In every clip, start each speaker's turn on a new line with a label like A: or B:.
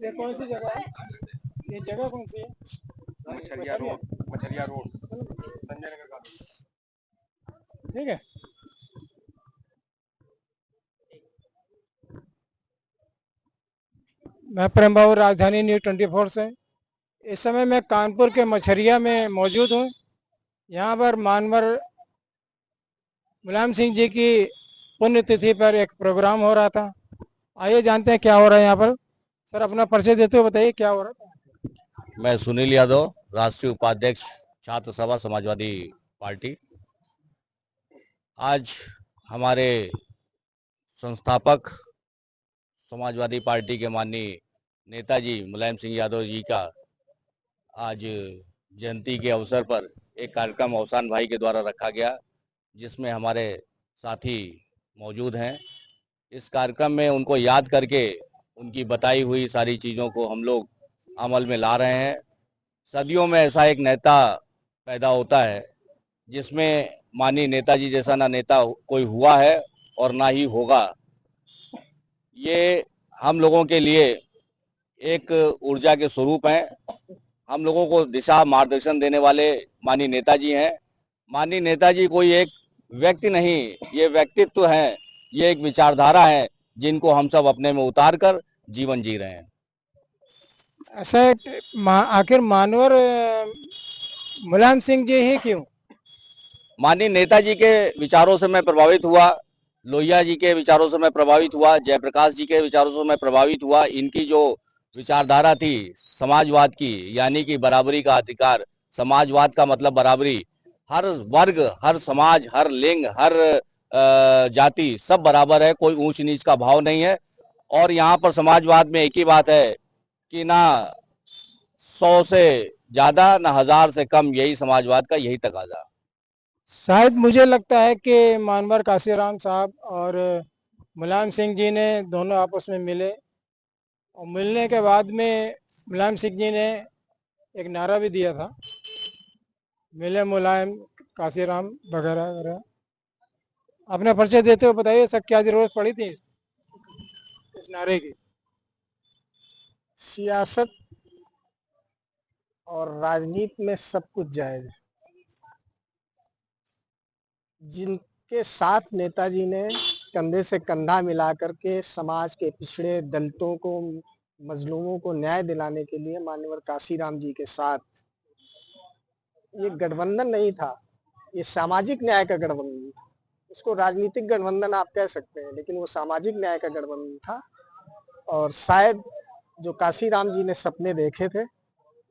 A: ये कौन सी जगह है? ये जगह कौन सी है?
B: मछरिया रोड, मछरिया रोड, संजय नगर कॉलोनी।
A: ठीक है। मैं प्रेम बाबू, राजधानी न्यूज 24 से। इस समय मैं कानपुर के मछरिया में मौजूद हूँ। यहाँ पर मानवर मुलायम सिंह जी की पुण्यतिथि पर एक प्रोग्राम हो रहा था। आइए जानते हैं क्या हो रहा है यहाँ पर। सर, अपना परिचय देते हुए बताइए क्या हो रहा था।
C: मैं सुनील यादव, राष्ट्रीय उपाध्यक्ष, छात्र सभा समाजवादी पार्टी। आज हमारे संस्थापक समाजवादी पार्टी के माननीय नेताजी मुलायम सिंह यादव जी का आज जयंती के अवसर पर एक कार्यक्रम अवसान भाई के द्वारा रखा गया, जिसमें हमारे साथी मौजूद हैं। इस कार्यक्रम में उनको याद करके उनकी बताई हुई सारी चीज़ों को हम लोग अमल में ला रहे हैं। सदियों में ऐसा एक नेता पैदा होता है जिसमें माननीय नेताजी जैसा ना नेता कोई हुआ है और ना ही होगा। ये हम लोगों के लिए एक ऊर्जा के स्वरूप हैं। हम लोगों को दिशा मार्गदर्शन देने वाले माननीय नेताजी हैं। माननीय नेताजी कोई एक व्यक्ति नहीं, ये व्यक्तित्व है, ये एक विचारधारा है जिनको हम सब अपने में उतार कर जीवन जी रहे हैं।
A: ऐसा है कि आखिर मानवर मुलायम सिंह जी ही क्यों?
C: माननीय नेताजी के विचारों से मैं प्रभावित हुआ, लोहिया जी के विचारों से मैं प्रभावित हुआ, जयप्रकाश जी के विचारों से मैं प्रभावित हुआ। इनकी जो विचारधारा थी समाजवाद की, यानी कि बराबरी का अधिकार, समाजवाद का मतलब बराबरी, हर वर्ग, हर समाज, हर लिंग, हर जाति सब बराबर है, कोई ऊंच नीच का भाव नहीं है। और यहाँ पर समाजवाद में एक ही बात है कि ना 100 से ज्यादा ना 1000 से कम, यही समाजवाद का यही तकाजा।
A: शायद मुझे लगता है कि मानवर काशीराम साहब और मुलायम सिंह जी ने दोनों आपस में मिले, और मिलने के बाद में मुलायम सिंह जी ने एक नारा भी दिया था, मिले मुलायम काशीराम वगैरह वगैरह। अपना परिचय देते हुए बताइए सर, क्या जरूरत पड़ी थी इस नारे की?
D: सियासत और राजनीति में सब कुछ जायज है। जिनके साथ नेताजी ने कंधे से कंधा मिलाकर के समाज के पिछड़े दलितों को, मजलूमों को न्याय दिलाने के लिए मान्यवर काशीराम जी के साथ, ये गठबंधन नहीं था, ये सामाजिक न्याय का गठबंधन था। उसको राजनीतिक गठबंधन आप कह सकते हैं, लेकिन वो सामाजिक न्याय का गठबंधन था। और शायद जो काशीराम जी ने सपने देखे थे,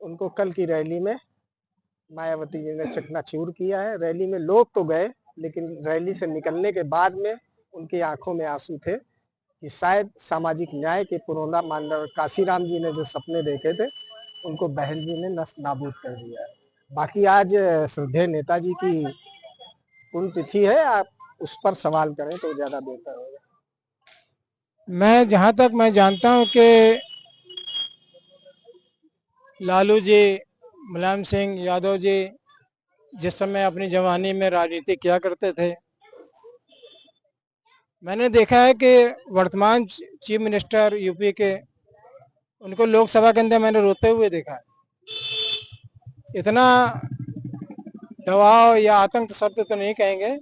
D: उनको कल की रैली में मायावती जी ने चकनाचूर किया है। रैली में लोग तो गए, लेकिन रैली से निकलने के बाद में उनकी आंखों में आंसू थे कि शायद सामाजिक न्याय के पुरोधा मानव काशीराम जी ने जो सपने देखे थे, उनको बहन जी ने नष्ट नाबूद कर दिया है। बाकी आज श्रद्धेय नेताजी की पुण्यतिथि है, आप उस पर सवाल करें तो ज्यादा बेहतर होगा।
A: मैं जहाँ तक मैं जानता हूँ कि लालू जी, मुलायम सिंह यादव जी जिस समय अपनी जवानी में राजनीति किया करते थे, मैंने देखा है कि वर्तमान चीफ मिनिस्टर यूपी के, उनको लोकसभा के अंदर मैंने रोते हुए देखा है। इतना दबाव या आतंक शब्द तो नहीं कहेंगे,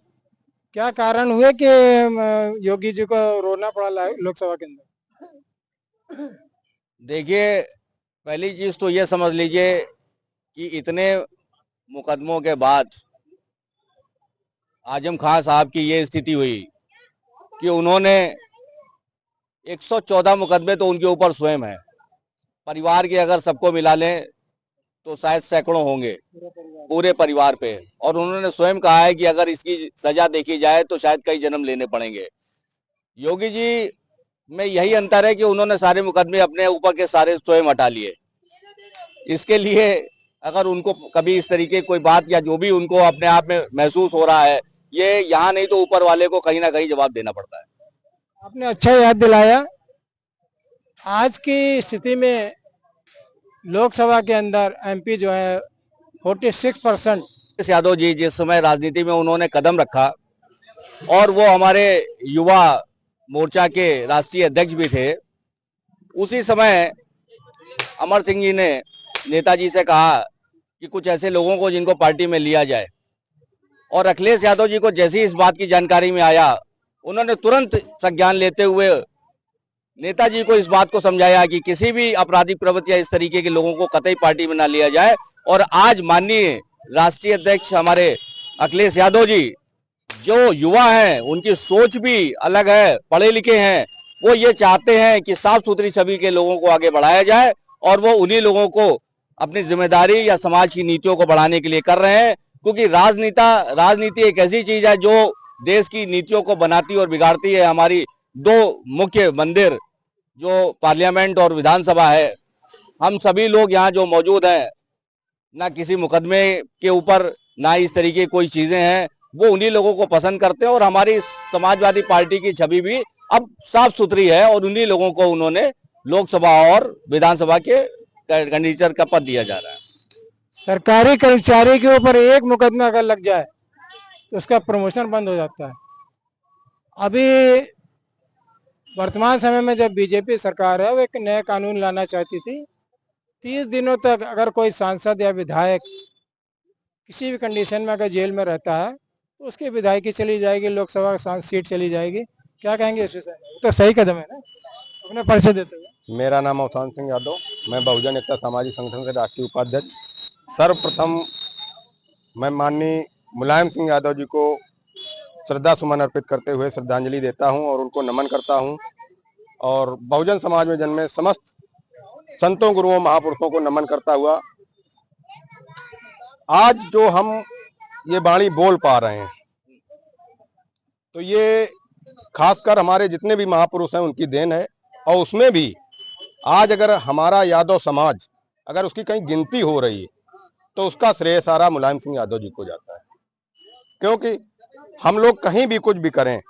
A: क्या कारण हुए कि योगी जी को रोना पड़ा लोकसभा के अंदर?
C: देखिए, पहली चीज तो ये समझ लीजिए कि इतने मुकदमों के बाद आजम खान साहब की ये स्थिति हुई कि उन्होंने 114 मुकदमे तो उनके ऊपर स्वयं है। परिवार के अगर सबको मिला लें तो शायद सैकड़ों होंगे पूरे परिवार पे। और उन्होंने स्वयं कहा है कि अगर इसकी सजा देखी जाए तो शायद कई जन्म लेने पड़ेंगे। योगी जी में यही अंतर है कि उन्होंने सारे मुकदमे अपने ऊपर के सारे स्वयं हटा लिए। इसके लिए अगर उनको कभी इस तरीके कोई बात या जो भी उनको अपने आप में महसूस हो रहा है, ये यहाँ नहीं तो ऊपर वाले को कहीं ना कहीं जवाब देना पड़ता है।
A: आपने अच्छा याद दिलाया। आज की स्थिति में लोकसभा के अंदर एमपी जो है 46%।
C: यादव जी जिस समय राजनीति में उन्होंने कदम रखा और वो हमारे युवा मोर्चा के राष्ट्रीय अध्यक्ष भी थे, उसी समय अमर सिंह जी ने नेताजी से कहा कि कुछ ऐसे लोगों को जिनको पार्टी में लिया जाए, और अखिलेश यादव जी को जैसी इस बात की जानकारी में आया, उन्होंने तुरंत संज्ञान लेते हुए नेताजी को इस बात को समझाया कि किसी भी आपराधिक प्रवृत्ति या इस तरीके के लोगों को कतई पार्टी में ना लिया जाए। और आज माननीय राष्ट्रीय अध्यक्ष हमारे अखिलेश यादव जी जो युवा हैं, उनकी सोच भी अलग है, पढ़े लिखे हैं, वो ये चाहते हैं कि साफ सुथरी छवि के लोगों को आगे बढ़ाया जाए, और वो उन्हीं लोगों को अपनी जिम्मेदारी या समाज की नीतियों को बढ़ाने के लिए कर रहे हैं। क्योंकि राजनीति एक ऐसी चीज है जो देश की नीतियों को बनाती और बिगाड़ती है। हमारी दो मुख्य मंदिर जो पार्लियामेंट और विधानसभा है, हम सभी लोग यहाँ जो मौजूद हैं, ना किसी मुकदमे के ऊपर ना इस तरीके कोई चीजें हैं, वो उन्हीं लोगों को पसंद करते हैं। और हमारी समाजवादी पार्टी की छवि भी अब साफ सुथरी है, और उन्हीं लोगों को उन्होंने लोकसभा और विधानसभा के कैंडिडेट का पद दिया जा रहा है।
A: सरकारी कर्मचारी के ऊपर एक मुकदमा अगर लग जाए तो उसका प्रमोशन बंद हो जाता है। अभी वर्तमान समय में जब बीजेपी सरकार है, वो एक नया कानून लाना चाहती थी। 30 दिनों तक अगर कोई सांसद या विधायक किसी भी कंडीशन में अगर जेल में रहता है तो उसकी विधायकी चली जाएगी, लोकसभा सीट चली जाएगी। क्या कहेंगे इस विषय में? तो सही कदम है ना, अपने परिचय देते हुए।
B: मेरा नाम अवसान सिंह यादव, मैं बहुजन एकता सामाजिक संगठन के राष्ट्रीय उपाध्यक्ष। सर्वप्रथम मैं माननीय मुलायम सिंह यादव जी को श्रद्धा सुमन अर्पित करते हुए श्रद्धांजलि देता हूं और उनको नमन करता हूं, और बहुजन समाज में जन्मे समस्त संतों, गुरुओं, महापुरुषों को नमन करता हुआ आज जो हम ये वाणी बोल पा रहे हैं, तो ये खासकर हमारे जितने भी महापुरुष हैं उनकी देन है। और उसमें भी आज अगर हमारा यादव समाज अगर उसकी कहीं गिनती हो रही है तो उसका श्रेय सारा मुलायम सिंह यादव जी को जाता है। क्योंकि हम लोग कहीं भी कुछ भी करें,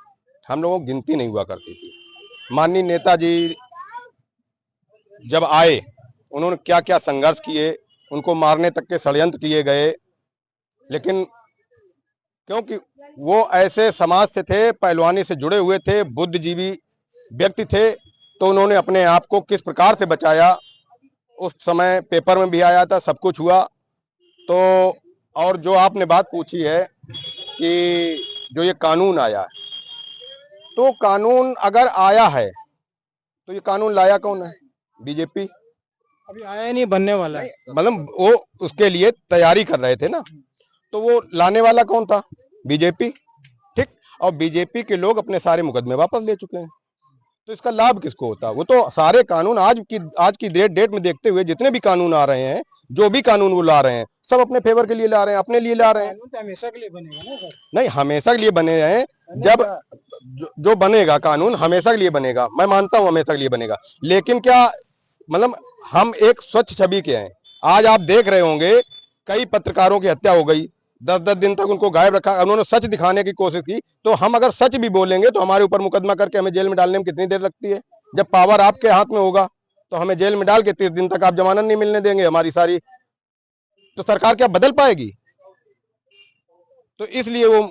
B: हम लोगों की गिनती नहीं हुआ करती थी। माननीय नेताजी जब आए, उन्होंने क्या क्या संघर्ष किए, उनको मारने तक के षड्यंत्र किए गए, लेकिन क्योंकि वो ऐसे समाज से थे, पहलवानी से जुड़े हुए थे, बुद्धिजीवी व्यक्ति थे, तो उन्होंने अपने आप को किस प्रकार से बचाया। उस समय पेपर में भी आया था, सब कुछ हुआ। तो और जो आपने बात पूछी है कि जो ये कानून आया है, तो कानून अगर आया है तो ये कानून लाया कौन है? बीजेपी।
A: अभी आया ही नहीं, बनने वाला है।
B: मतलब वो उसके लिए तैयारी कर रहे थे ना, तो वो लाने वाला कौन था? बीजेपी। ठीक। और बीजेपी के लोग अपने सारे मुकदमे वापस ले चुके हैं, तो इसका लाभ किसको होता? वो तो सारे कानून आज की डेट में देखते हुए जितने भी कानून आ रहे हैं, जो भी कानून वो ला रहे हैं, सब अपने फेवर के लिए ला रहे हैं, अपने लिए ला रहे हैं।
A: कानून तो हमेशा के लिए बनेगा ना सर?
B: नहीं, हमेशा के लिए बने रहे। जब जो बनेगा कानून हमेशा के लिए बनेगा, मैं मानता हूं हमेशा के लिए बनेगा। लेकिन क्या मतलब हम एक स्वच्छ छवि के हैं। आज आप देख रहे होंगे कई पत्रकारों की हत्या हो गई, 10-10 दिन तक उनको गायब रखा। उन्होंने सच दिखाने की कोशिश की, तो हम अगर सच भी बोलेंगे तो हमारे ऊपर मुकदमा करके हमें जेल में डालने में कितनी देर लगती है? जब पावर आपके हाथ में होगा तो हमें जेल में डाल के 30 दिन तक आप जमानत नहीं मिलने देंगे हमारी सारी, तो सरकार क्या बदल पाएगी? तो इसलिए वो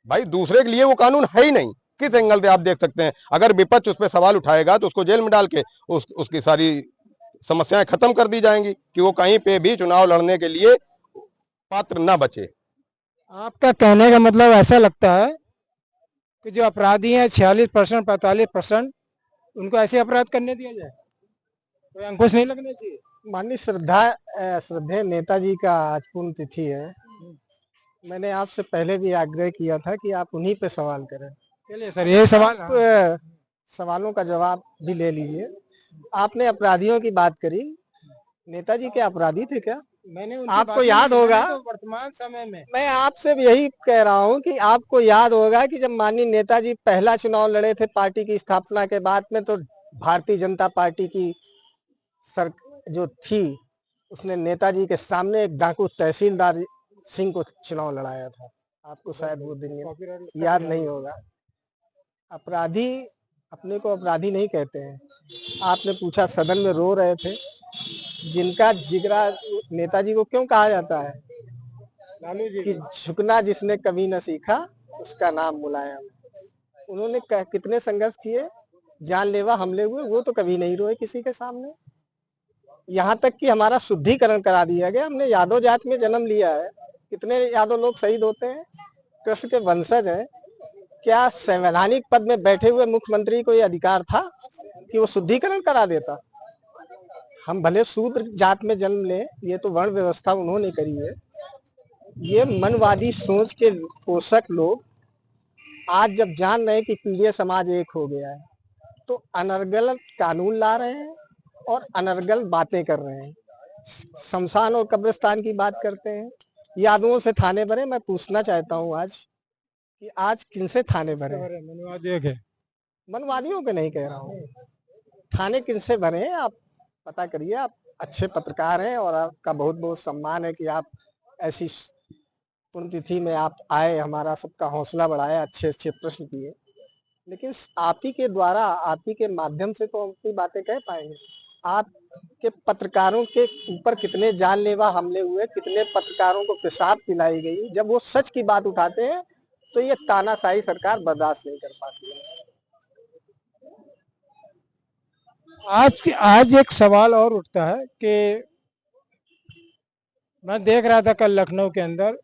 B: भाई दूसरे के लिए वो कानून है ही नहीं। किस एंगल से आप देख सकते हैं? अगर विपक्ष उस पर सवाल उठाएगा तो उसको जेल में डाल के उसकी सारी समस्याएं खत्म कर दी जाएंगी कि वो कहीं पे भी चुनाव लड़ने के लिए पात्र ना बचे।
A: आपका कहने का मतलब ऐसा लगता है कि जो अपराधी हैं 46% 45%, उनको ऐसे अपराध करने दिया जाए, कोई अंकुश नहीं लगना चाहिए।
D: माननीय श्रद्धेय नेताजी का आज पुण्यतिथि है। मैंने आपसे पहले भी आग्रह किया था कि आप उन्हीं पे सवाल करें।
A: चलिए सर, ये सवाल
D: आप सवालों का जवाब भी ले लीजिए। आपने अपराधियों की बात करी, नेताजी के अपराधी थे क्या?
A: मैंने उनकी
D: आपको
A: बात
D: याद
A: नहीं की,
D: होगा,
A: मैंने तो वर्तमान समय में
D: मैं आपसे भी यही कह रहा हूं कि आपको याद होगा कि जब माननीय नेताजी पहला चुनाव लड़े थे पार्टी की स्थापना के बाद में, तो भारतीय जनता पार्टी की सर जो थी, उसने नेताजी के सामने एक डाकू तहसीलदार सिंह को चुनाव लड़ाया था। आपको शायद वो दिन याद नहीं होगा। अपराधी अपने को अपराधी नहीं कहते हैं। आपने पूछा, सदन में रो रहे थे, जिनका जिगरा नेताजी को क्यों कहा जाता है? कि झुकना जिसने कभी न सीखा उसका नाम मुलायम। उन्होंने कितने संघर्ष किए, जानलेवा हमले हुए, वो तो कभी नहीं रोए किसी के सामने। यहाँ तक कि हमारा शुद्धिकरण करा दिया गया। हमने यादव जात में जन्म लिया है। कितने यादव लोग शहीद होते हैं, कृष्ण के वंशज हैं। क्या संवैधानिक पद में बैठे हुए मुख्यमंत्री को यह अधिकार था कि वो शुद्धिकरण करा देता? हम भले शूद्र जात में जन्म लें, ये तो वर्ण व्यवस्था उन्होंने करी है। ये मनवादी सोच के पोषक लोग आज जब जान रहे हैं कि पीढ़िया समाज एक हो गया है, तो अनर्गल कानून ला रहे हैं और अनर्गल बातें कर रहे हैं। शमशान और कब्रिस्तान की बात करते हैं, यादवों से थाने भरे। मैं पूछना चाहता हूँ आज कि आज किनसे थाने भरे?
A: मनवादियों के।
D: मनवादियों के नहीं कह रहा हूँ, थाने किनसे भरे हैं आप पता करिए। आप अच्छे पत्रकार हैं और आपका बहुत बहुत सम्मान है कि आप ऐसी पुण्यतिथि में आप आए, हमारा सबका हौसला बढ़ाया, अच्छे अच्छे प्रश्न किए। लेकिन आप ही के द्वारा, आप ही के माध्यम से तो हम अपनी बातें कह पाएंगे। आपके पत्रकारों के ऊपर कितने जानलेवा हमले हुए, कितने पत्रकारों को पेशाब पिलाई गई। जब वो सच की बात उठाते हैं तो ये तानाशाही सरकार बर्दाश्त नहीं कर पाती है।
A: आज एक सवाल और उठता है कि मैं देख रहा था कल लखनऊ के अंदर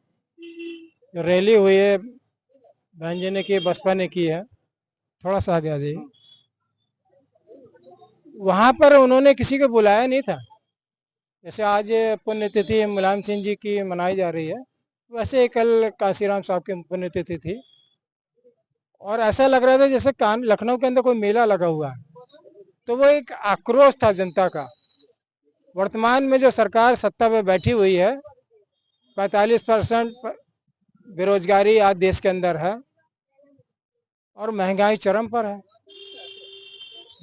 A: जो रैली हुई है, बहन जी ने की, बसपा ने की है, थोड़ा सा आगे आ जाइए। वहां पर उन्होंने किसी को बुलाया नहीं था। जैसे आज पुण्यतिथि मुलायम सिंह जी की मनाई जा रही है, वैसे ही कल काशीराम साहब की पुण्यतिथि थी और ऐसा लग रहा था जैसे कान लखनऊ के अंदर कोई मेला लगा हुआ है। तो वो एक आक्रोश था जनता का। वर्तमान में जो सरकार सत्ता पे बैठी हुई है, 45% बेरोजगारी आज देश के अंदर है और महंगाई चरम पर है।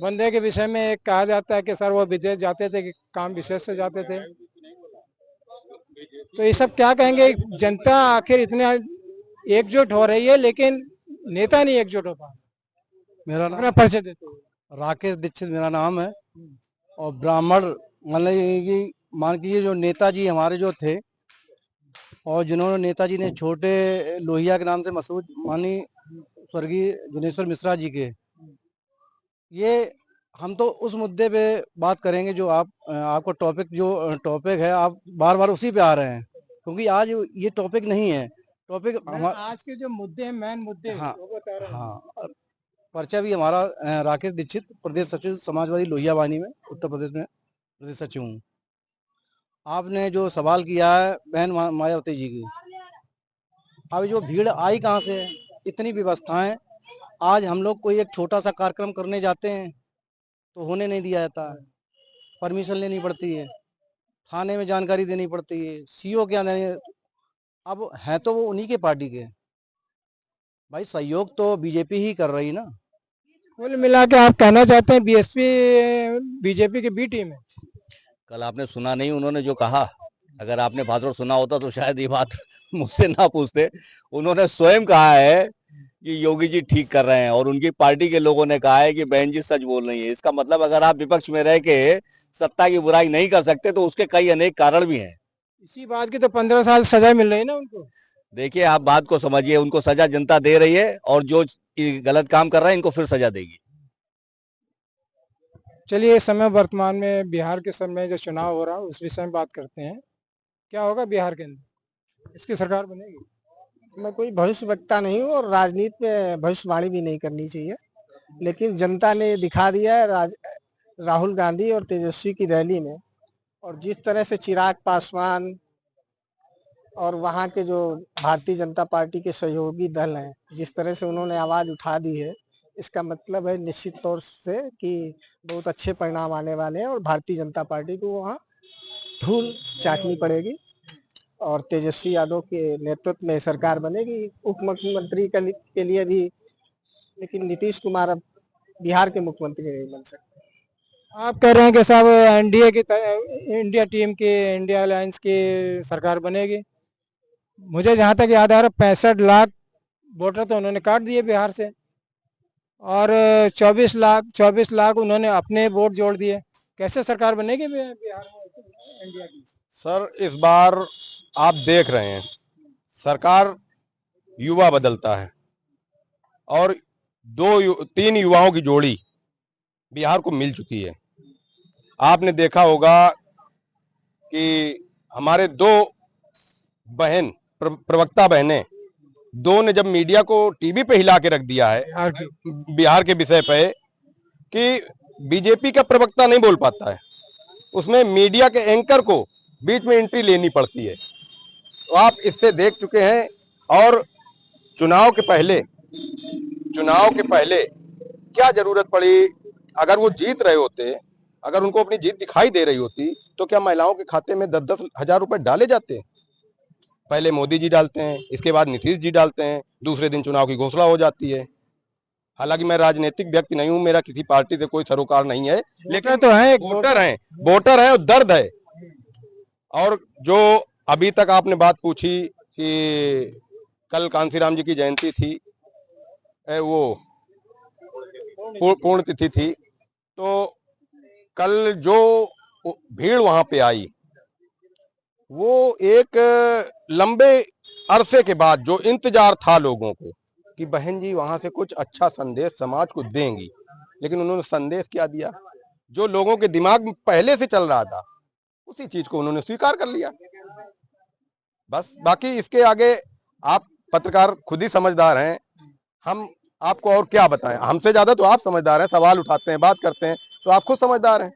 A: बंदे के विषय में एक कहा जाता है कि सर वो विदेश जाते थे कि काम विशेष से जाते थे। तो ये सब क्या कहेंगे? जनता आखिर इतने एकजुट हो रही है लेकिन नेता नहीं एकजुट हो पा रहे।
E: मेरा
A: अपना
E: नाम
A: परिचय देते हुए।
E: राकेश दीक्षित मेरा नाम है। और ब्राह्मण मतलब ये मान कीजिए जो नेताजी हमारे जो थे और जिन्होंने नेताजी ने छोटे लोहिया के नाम से मशहूर मानी स्वर्गीय जनेश्वर मिश्रा जी के, ये हम तो उस मुद्दे पे बात करेंगे जो आपका टॉपिक है, आप बार बार उसी पे आ रहे हैं क्योंकि आज ये टॉपिक नहीं है। टॉपिक
A: आज के जो मुद्दे हैं, मेन मुद्दे
E: हाँ
A: वो बता रहे हैं।
E: हाँ, पर्चा भी हमारा राकेश दीक्षित, प्रदेश सचिव समाजवादी लोहिया वाहिनी में, उत्तर प्रदेश में प्रदेश सचिव हूँ। आपने जो सवाल किया है बहन मायावती जी की, अब जो भीड़ आई कहाँ से है? इतनी व्यवस्थाएं, आज हम लोग कोई एक छोटा सा कार्यक्रम करने जाते हैं तो होने नहीं दिया जाता है, परमिशन लेनी पड़ती है, थाने में जानकारी देनी पड़ती है, सीओ क्या देनी। अब है तो वो उन्हीं के पार्टी के भाई, सहयोग तो बीजेपी ही कर रही ना।
A: कुल मिला के आप कहना चाहते हैं बीएसपी बीजेपी की बी टीम है?
C: कल आपने सुना नहीं उन्होंने जो कहा? अगर आपने भाषण सुना होता तो शायद ये बात मुझसे ना पूछते। उन्होंने स्वयं कहा है कि योगी जी ठीक कर रहे हैं और उनकी पार्टी के लोगों ने कहा है कि बहन जी सच बोल रही है। इसका मतलब अगर आप विपक्ष में रह के सत्ता की बुराई नहीं कर सकते तो उसके कई अनेक कारण भी हैं।
A: इसी बात की तो 15 साल सजा मिल रही है ना उनको।
C: देखिए, आप बात को समझिए, उनको सजा जनता दे रही है और जो गलत काम कर रहे हैं इनको फिर सजा देगी।
A: चलिए, इस समय वर्तमान में बिहार के समय जो चुनाव हो रहा है उस विषय में बात करते हैं। क्या होगा बिहार के अंदर? इसकी सरकार बनेगी?
D: मैं कोई भविष्यवक्ता नहीं हूँ और राजनीति में भविष्यवाणी भी नहीं करनी चाहिए, लेकिन जनता ने दिखा दिया है राहुल गांधी और तेजस्वी की रैली में, और जिस तरह से चिराग पासवान और वहाँ के जो भारतीय जनता पार्टी के सहयोगी दल हैं, जिस तरह से उन्होंने आवाज उठा दी है, इसका मतलब है निश्चित तौर से कि बहुत अच्छे परिणाम आने वाले हैं और भारतीय जनता पार्टी को वहाँ धूल चाटनी पड़ेगी और तेजस्वी यादव के नेतृत्व में सरकार बनेगी। उप मुख्यमंत्री के लिए भी, लेकिन नीतीश कुमार अब बिहार के मुख्यमंत्री नहीं बन सकते।
A: आप कह रहे हैं कि साहब इंडिया टीम की, इंडिया अलायंस की सरकार बनेगी। मुझे जहां तक याद आ रहा है 65 लाख वोटर तो उन्होंने काट दिए बिहार से और 24 लाख उन्होंने अपने वोट जोड़ दिए। कैसे सरकार बनेगी बिहार में इंडिया की?
B: सर, इस बार आप देख रहे हैं सरकार युवा बदलता है और 3 युवाओं की जोड़ी बिहार को मिल चुकी है। आपने देखा होगा कि हमारे दो बहन प्रवक्ता बहनें, दो ने जब मीडिया को टीवी पे हिला के रख दिया है बिहार के विषय पे कि बीजेपी का प्रवक्ता नहीं बोल पाता है, उसमें मीडिया के एंकर को बीच में एंट्री लेनी पड़ती है। तो आप इससे देख चुके हैं। और चुनाव के पहले क्या जरूरत पड़ी, अगर वो जीत रहे होते, अगर उनको अपनी जीत दिखाई दे रही होती, तो क्या महिलाओं के खाते में 10-10 हजार रुपए डाले जाते? पहले मोदी जी डालते हैं, इसके बाद नीतीश जी डालते हैं, दूसरे दिन चुनाव की घोषणा हो जाती है। हालांकि मैं राजनीतिक व्यक्ति नहीं हूं, मेरा किसी पार्टी से कोई सरोकार नहीं है, लेकिन
A: तो है,
B: वोटर है और दर्द है। और जो अभी तक आपने बात पूछी कि कल कांसीराम जी की जयंती थी, वो पूर्ण तिथि थी, तो कल जो भीड़ वहां पे आई, वो एक लंबे अरसे के बाद जो इंतजार था लोगों को कि बहन जी वहां से कुछ अच्छा संदेश समाज को देंगी, लेकिन उन्होंने संदेश क्या दिया? जो लोगों के दिमाग में पहले से चल रहा था, उसी चीज को उन्होंने स्वीकार कर लिया। बस, बाकी इसके आगे आप पत्रकार खुद ही समझदार हैं, हम आपको और क्या बताएं। हमसे ज्यादा तो आप समझदार हैं, सवाल उठाते हैं, बात करते हैं, तो आप खुद समझदार हैं।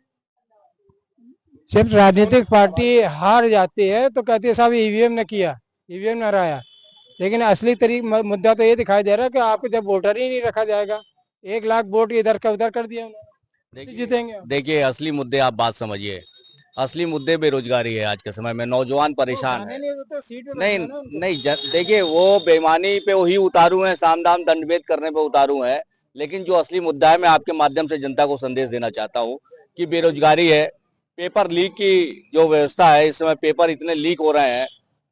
A: जब राजनीतिक पार्टी हार जाती है तो कहती है साहब ईवीएम ने किया, ईवीएम ने हराया, लेकिन असली मुद्दा तो ये दिखाई दे रहा है कि आपको जब वोटर ही नहीं रखा जाएगा, 1 लाख वोट इधर का उधर कर दिया उन्होंने, जीतेंगे।
C: देखिए असली मुद्दे आप बात समझिए, असली मुद्दे बेरोजगारी है। आज के समय में नौजवान परेशान है। नहीं देखिए, वो बेईमानी पे वही उतारू हैं, साम दाम दंडभेद करने पे उतारू हैं, लेकिन जो असली मुद्दा है, मैं आपके माध्यम से जनता को संदेश देना चाहता हूँ कि बेरोजगारी है। पेपर लीक की जो व्यवस्था है, इस समय पेपर इतने लीक हो रहे हैं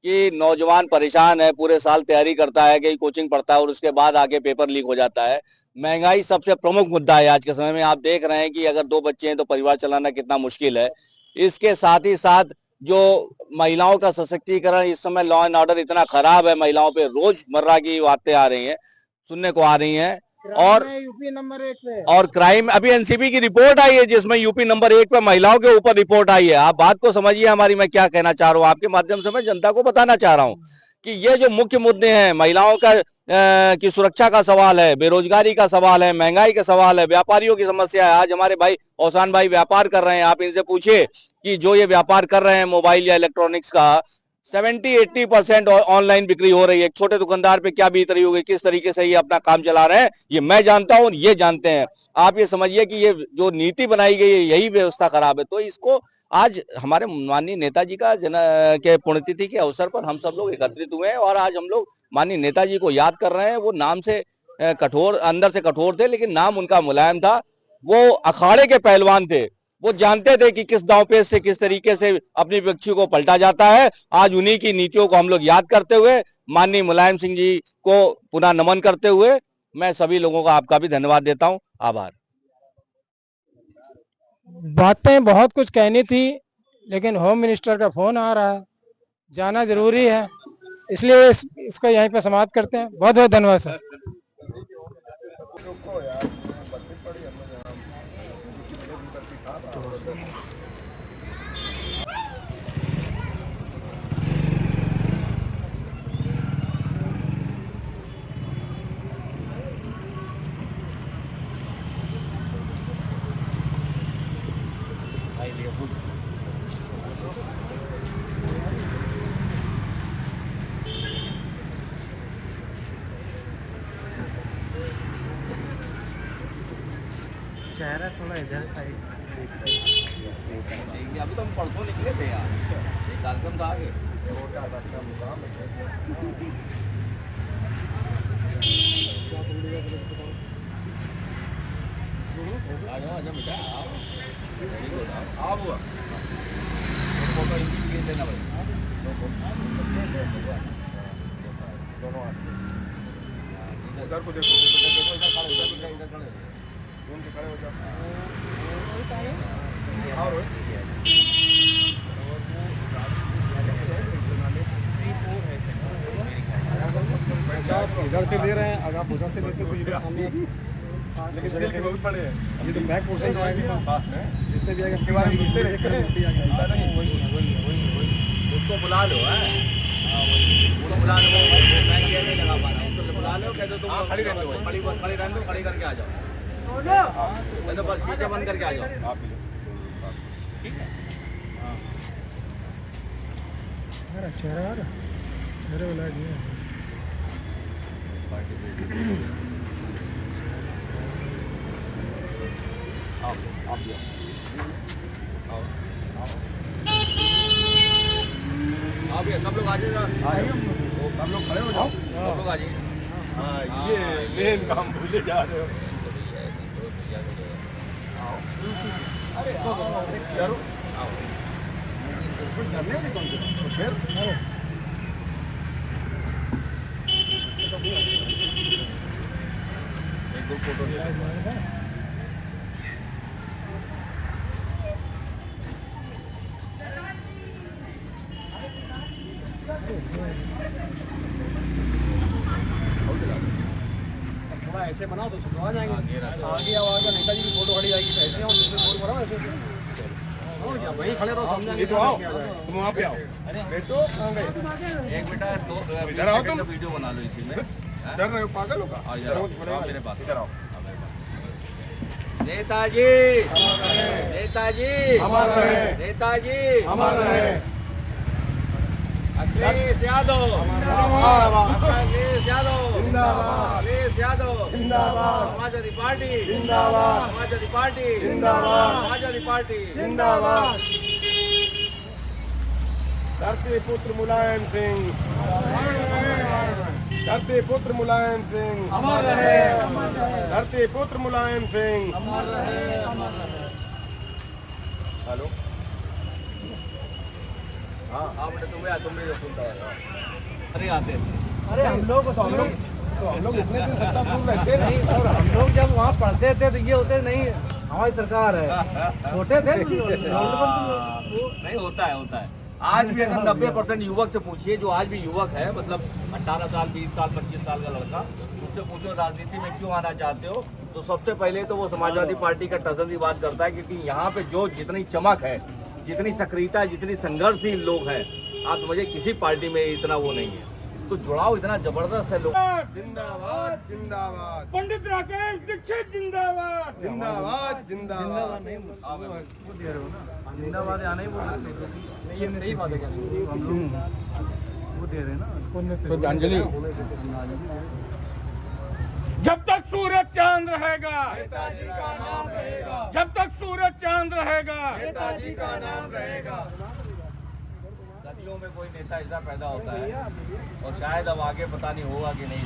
C: कि नौजवान परेशान है, पूरे साल तैयारी करता है, कहीं कोचिंग पढ़ता है और उसके बाद आके पेपर लीक हो जाता है। महंगाई सबसे प्रमुख मुद्दा है आज के समय में। आप देख रहे हैं कि अगर 2 बच्चे हैं तो परिवार चलाना कितना मुश्किल है। इसके साथ ही साथ जो महिलाओं का सशक्तिकरण, इस समय लॉ एंड ऑर्डर इतना खराब है, महिलाओं पे रोजमर्रा की बातें आ रही हैं, सुनने को आ रही हैं। और
A: यूपी नंबर 1 पे,
C: और क्राइम, अभी एनसीबी की रिपोर्ट आई है जिसमें यूपी नंबर 1 पे महिलाओं के ऊपर रिपोर्ट आई है। आप बात को समझिए हमारी, मैं क्या कहना चाह रहा हूँ, आपके माध्यम से मैं जनता को बताना चाह रहा हूँ कि ये जो मुख्य मुद्दे हैं, महिलाओं का की सुरक्षा का सवाल है, बेरोजगारी का सवाल है, महंगाई का सवाल है, व्यापारियों की समस्या है। आज हमारे भाई औसान भाई व्यापार कर रहे हैं, आप इनसे पूछिए कि जो ये व्यापार कर रहे हैं मोबाइल या इलेक्ट्रॉनिक्स का, 70-80% ऑनलाइन बिक्री हो रही है। एक छोटे दुकानदार पे क्या बीत रही होगी, किस तरीके से ये अपना काम चला रहे हैं, ये मैं जानता हूं, ये जानते हैं। आप ये समझिए कि ये जो नीति बनाई गई है, यही व्यवस्था खराब है। तो इसको आज हमारे माननीय नेताजी का के पुण्यतिथि के अवसर पर हम सब लोग एकत्रित हुए हैं और आज हम लोग माननीय नेताजी को याद कर रहे हैं। वो नाम से कठोर, अंदर से कठोर थे, लेकिन नाम उनका मुलायम था। वो अखाड़े के पहलवान थे, वो जानते थे कि किस दांवपेच से किस तरीके से अपनी विपक्षी को पलटा जाता है। आज उन्हीं की नीतियों को हम लोग याद करते हुए, माननीय मुलायम सिंह जी को पुनः नमन करते हुए, मैं सभी लोगों का आपका भी धन्यवाद देता हूं। आभार।
A: बातें बहुत कुछ कहनी थी, लेकिन होम मिनिस्टर का फोन आ रहा है, जाना जरूरी है, इसलिए इसको यहीं पर समाप्त करते हैं। बहुत बहुत धन्यवाद सर।
F: चेहरा थोड़ा इधर साइड,
C: अभी तो हम परसों निकले थे यार, एक कार्यक्रम था आगे।
B: उधर को देखो, खड़े हो जाओ।
E: इधर से ले रहे हैं, अगर आप उधर से लेते तो इधर सामने, लेकिन दिल के बहुत बड़े हैं। ये तो बैक पोर्शन जो है जितने भी आएगा, इसके बारे में
C: बुला लो है, उनको बुला लो, मैं ये नहीं लगा पा रहा हूँ, तो बुला लो, कह दो तुम खड़ी रहने दो, खड़ी बस खड़ी रहने दो, खड़ी करके आ जाओ, कह दो बस शीशा बंद करके आ जाओ, ठीक है।
A: चेहरे वाला दिया
C: आप ये सब लोग आ जाओ, सब लोग खड़े हो जाओ, सब लोग आ जाइए। हाँ, ये मेन काम भूले जा रहे हो। अरे जरूर आओ, एक दो फोटो
D: थोड़ा ऐसे बनाओ तो आ जाएंगे, आगे आवाज नेताजी की फोटो खड़ी जाएगी, ऐसे आओ, फोटो बनाओ ऐसे वहीं खड़े रहो, समझेंगे।
B: तो आओ, तुम वहाँ पे आओ, बैठो,
C: एक बेटा दो
B: इधर आओ तुम।
C: वीडियो बना लो इसी में।
B: डर रहे हो पागल होगा?
C: आ जाओ मेरे पास,
B: इधर आओ।
C: Netaji, Netaji, Netaji, Akhilesh Yadav, Akhilesh Yadav, Akhilesh Yadav, Samajwadi party, Samajwadi party, Samajwadi party,
B: धरती पुत्र मुलायम सिंह, धरती पुत्र मुलायम सिंह, धरती पुत्र मुलायम सिंह। हेलो,
C: हाँ बेटा तुम भी सुनता है, अरे आते
D: अरे हम लोग
B: इतने दिन सत्ता दूर रहते
E: नहीं, और हम लोग जब वहाँ पढ़ते थे तो ये होते नहीं, हमारी सरकार है, छोटे थे
C: नहीं, होता है। आज भी अगर 90% युवक से पूछिए, जो आज भी युवक है, मतलब 18 साल 20 साल 25 साल का लड़का, उससे पूछो राजनीति में क्यों आना चाहते हो, तो सबसे पहले तो वो समाजवादी पार्टी का टसन की बात करता है, क्योंकि यहाँ पे जो जितनी चमक है, जितनी सक्रियता है, जितनी संघर्षशील लोग हैं, आप समझिए किसी पार्टी में इतना वो नहीं है, तो जुड़ाव इतना जबरदस्त है लोग।
B: जिंदाबाद, जिंदाबाद,
F: पंडित राकेश दीक्षित जिंदाबाद,
B: जिंदाबाद, जिंदाबाद।
E: वो दे रहे हो ना, जिंदाबाद आना ही बोल,
D: ये सही बात है,
E: वो दे रहे ना
B: श्रद्धांजलि।
F: जब तक सूरज चांद रहेगा, जब तक सूरज चांद रहेगा,
B: नेताजी का नाम रहेगा।
C: सदियों में कोई नेता ऐसा पैदा होता है, और शायद अब आगे पता नहीं होगा कि नहीं।